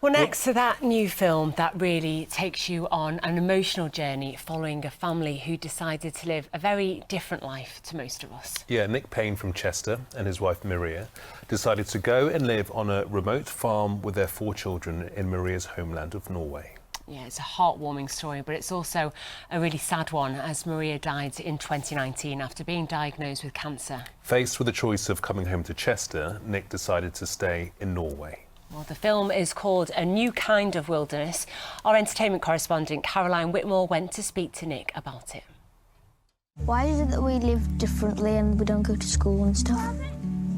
Well, next to that new film that really takes you on an emotional journey following a family who decided to live a very different life to most of us. Yeah, Nick Payne from Chester and his wife Maria decided to go and live on a remote farm with their 4 children in Maria's homeland of Norway. Yeah, it's a heartwarming story, but it's also a really sad one, as Maria died in 2019 after being diagnosed with cancer. Faced with the choice of coming home to Chester, Nick decided to stay in Norway. Well, the film is called A New Kind of Wilderness. Our entertainment correspondent Caroline Whitmore went to speak to Nick about it. Why is it that we live differently and we don't go to school and stuff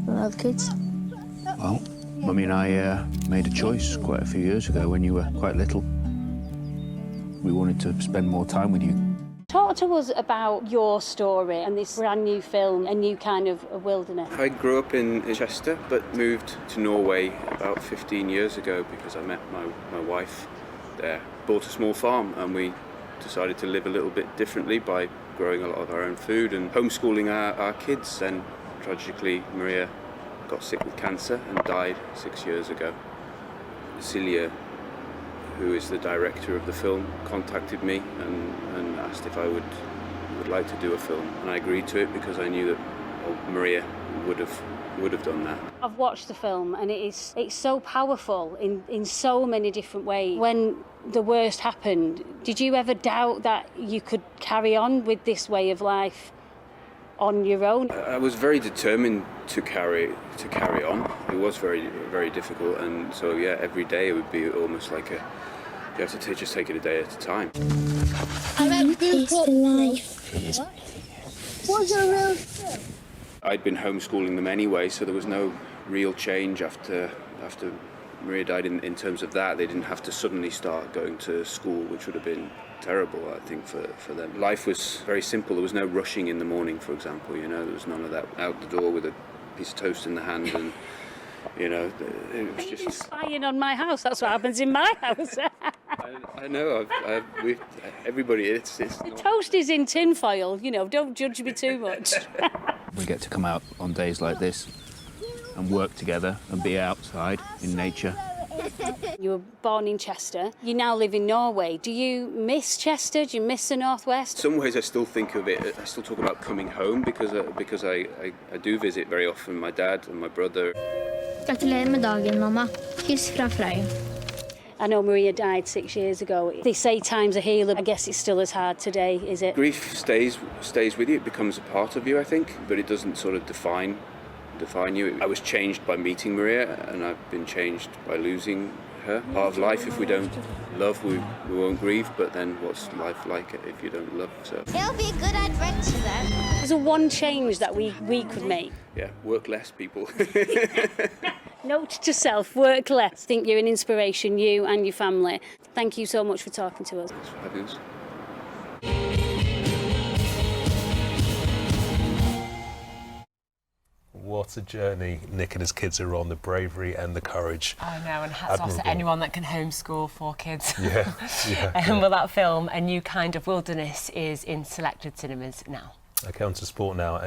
than other kids? Well, Mummy and I made a choice quite a few years ago when you were quite little. We wanted to spend more time with you. Talk to us about your story and this brand new film, A New Kind of Wilderness. I grew up in Chester but moved to Norway about 15 years ago because I met my wife there. Bought a small farm and we decided to live a little bit differently by growing a lot of our own food and homeschooling our kids. Then tragically Maria got sick with cancer and died 6 years ago. Celia, who is the director of the film, contacted me and asked if I would like to do a film, and I agreed to it because I knew that Maria would have done that. I've watched the film and it's so powerful in so many different ways. When the worst happened, did you ever doubt that you could carry on with this way of life on your own? I was very determined to carry on. It was very, very difficult, and so yeah, every day it would be almost like you have to just take it a day at a time. What's a real trip? I'd been homeschooling them anyway, so there was no real change after Maria died in terms of that. They didn't have to suddenly start going to school, which would have been terrible, I think, for them. Life was very simple. There was no rushing in the morning, for example, you know, there was none of that. Out the door with a piece of toast in the hand and, you know, it was just... You're spying on my house, that's what happens in my house. I know, everybody, it's The not... toast is in tin foil, you know, don't judge me too much. We get to come out on days like this and work together and be outside in nature. You were born in Chester, you now live in Norway. Do you miss Chester? Do you miss the Northwest? In some ways I still think of it, I still talk about coming home because I do visit very often my dad and my brother. Gratulerer med dagen, mamma. Kyss fra Frøy. I know Maria died 6 years ago. They say time's a healer. I guess it's still as hard today, is it? Grief stays with you, it becomes a part of you, I think, but it doesn't sort of define you. I was changed by meeting Maria, and I've been changed by losing her. Part of life, if we don't love, we won't grieve, but then what's life like if you don't love? So It'll be a good adventure then. There's a one change that we could make. yeah, work less, people. Note to self, work less. I think you're an inspiration, you and your family. Thank you so much for talking to us. It's fabulous. What a journey Nick and his kids are on, the bravery and the courage. I know, and hats off to anyone that can homeschool 4 kids. Yeah. Well, that film, A New Kind of Wilderness, is in selected cinemas now. Okay, on to sport now.